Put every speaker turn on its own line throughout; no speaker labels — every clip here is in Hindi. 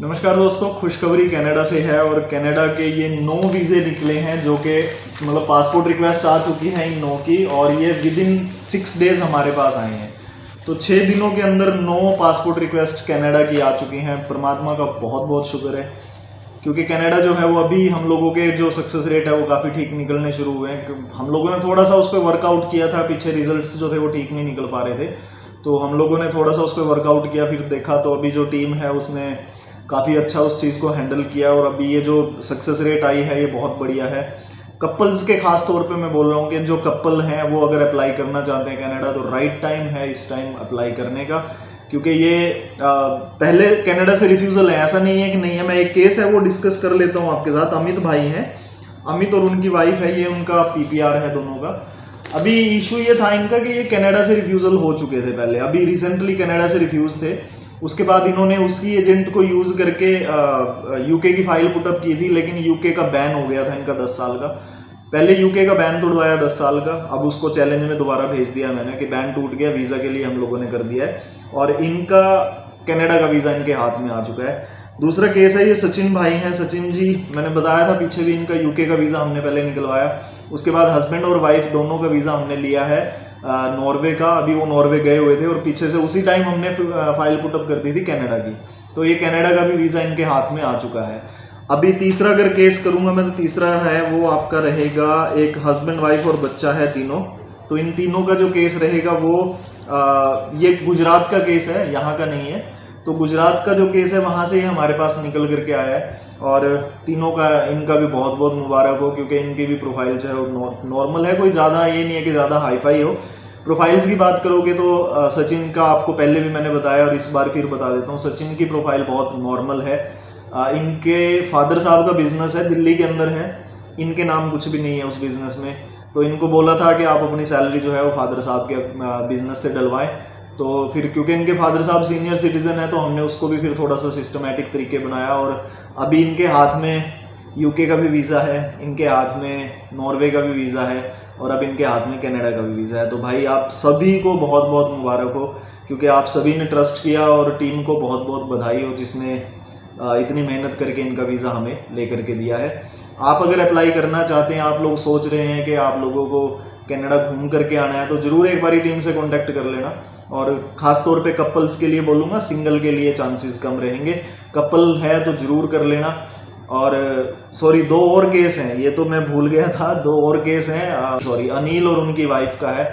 नमस्कार दोस्तों, खुशखबरी कनाडा से है और कनाडा के ये 9 वीज़े निकले हैं जो कि मतलब पासपोर्ट रिक्वेस्ट आ चुकी है इन 9 की और ये विद इन 6 डेज़ हमारे पास आए हैं। तो 6 दिनों के अंदर 9 पासपोर्ट रिक्वेस्ट कनाडा की आ चुकी हैं। परमात्मा का बहुत बहुत शुक्र है, क्योंकि कनाडा जो है वो अभी हम लोगों के जो सक्सेस रेट है वो काफ़ी ठीक निकलने शुरू हुए हैं। हम लोगों ने थोड़ा सा उस पर वर्कआउट किया था, पीछे रिजल्ट्स जो थे वो ठीक नहीं निकल पा रहे थे, तो हम लोगों ने थोड़ा सा उस पर वर्कआउट किया, फिर देखा तो अभी जो टीम है उसने काफ़ी अच्छा उस चीज़ को हैंडल किया और अभी ये जो सक्सेस रेट आई है ये बहुत बढ़िया है। कपल्स के खास तौर पे मैं बोल रहा हूँ कि जो कपल हैं वो अगर अप्लाई करना चाहते हैं कनाडा, तो राइट टाइम है इस टाइम अप्लाई करने का, क्योंकि ये पहले कनाडा से रिफ्यूज़ल है, ऐसा नहीं है कि नहीं है। मैं एक केस है वो डिस्कस कर लेता हूँ आपके साथ। अमित भाई हैं, अमित और उनकी वाइफ है, ये उनका पीपीआर है दोनों का। अभी इशू ये था इनका कि ये कनाडा से रिफ्यूज़ल हो चुके थे पहले, अभी रिसेंटली कनाडा से रिफ्यूज़ थे। उसके बाद इन्होंने उसी एजेंट को यूज़ करके यूके की फाइल पुटअप की थी, लेकिन यूके का बैन हो गया था इनका 10 साल का। पहले यूके का बैन तोड़वाया 10 साल का, अब उसको चैलेंज में दोबारा भेज दिया मैंने कि बैन टूट गया, वीज़ा के लिए हम लोगों ने कर दिया है और इनका कनाडा का वीज़ा इनके हाथ में आ चुका है। दूसरा केस है ये सचिन भाई हैं, सचिन जी मैंने बताया था पीछे भी, इनका यूके का वीज़ा हमने पहले निकलवाया। उसके बाद हस्बैंड और वाइफ दोनों का वीज़ा हमने लिया है नॉर्वे का। अभी वो नॉर्वे गए हुए थे और पीछे से उसी टाइम हमने फाइल पुटअप कर दी थी कनाडा की, तो ये कनाडा का भी वीज़ा इनके हाथ में आ चुका है। अभी तीसरा अगर केस करूंगा मैं, तो तीसरा है वो आपका रहेगा, एक हस्बैंड वाइफ और बच्चा है तीनों। तो इन तीनों का जो केस रहेगा वो ये गुजरात का केस है, यहाँ का नहीं है। तो गुजरात का जो केस है वहाँ से ही हमारे पास निकल करके आया है और तीनों का इनका भी बहुत बहुत मुबारक हो, क्योंकि इनकी भी प्रोफाइल जो है वो नॉर्मल है, कोई ज़्यादा ये नहीं है कि ज़्यादा हाईफाई हो। प्रोफाइल्स की बात करोगे तो सचिन का आपको पहले भी मैंने बताया और इस बार फिर बता देता हूँ, सचिन की प्रोफाइल बहुत नॉर्मल है। इनके फादर साहब का बिजनेस है, दिल्ली के अंदर है, इनके नाम कुछ भी नहीं है उस बिजनेस में। तो इनको बोला था कि आप अपनी सैलरी जो है वो फादर साहब के बिजनेस से डलवाएं, तो फिर क्योंकि इनके फादर साहब सीनियर सिटीजन है तो हमने उसको भी फिर थोड़ा सा सिस्टमेटिक तरीके बनाया और अभी इनके हाथ में यूके का भी वीज़ा है, इनके हाथ में नॉर्वे का भी वीज़ा है और अब इनके हाथ में कनाडा का भी वीज़ा है। तो भाई आप सभी को बहुत बहुत मुबारक हो, क्योंकि आप सभी ने ट्रस्ट किया और टीम को बहुत बहुत बधाई हो जिसने इतनी मेहनत करके इनका वीज़ा हमें ले करके दिया है। आप अगर अप्लाई करना चाहते हैं, आप लोग सोच रहे हैं कि आप लोगों को कनाडा घूम करके आना है, तो ज़रूर एक बारी टीम से कांटेक्ट कर लेना। और ख़ास तौर पे कपल्स के लिए बोलूँगा, सिंगल के लिए चांसेस कम रहेंगे, कपल है तो ज़रूर कर लेना। और सॉरी, 2 और केस हैं, ये तो मैं भूल गया था, 2 और केस हैं। सॉरी, अनिल और उनकी वाइफ का है,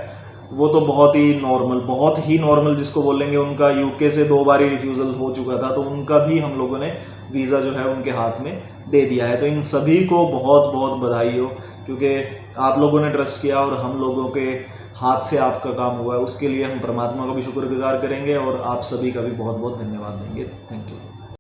वो तो बहुत ही नॉर्मल जिसको बोलेंगे। उनका यूके से 2 बार रिफ्यूज़ल हो चुका था, तो उनका भी हम लोगों ने वीज़ा जो है उनके हाथ में दे दिया है। तो इन सभी को बहुत बहुत बधाई हो, क्योंकि आप लोगों ने ट्रस्ट किया और हम लोगों के हाथ से आपका काम हुआ है, उसके लिए हम परमात्मा का भी शुक्रगुजार करेंगे और आप सभी का भी बहुत बहुत धन्यवाद देंगे। Thank you.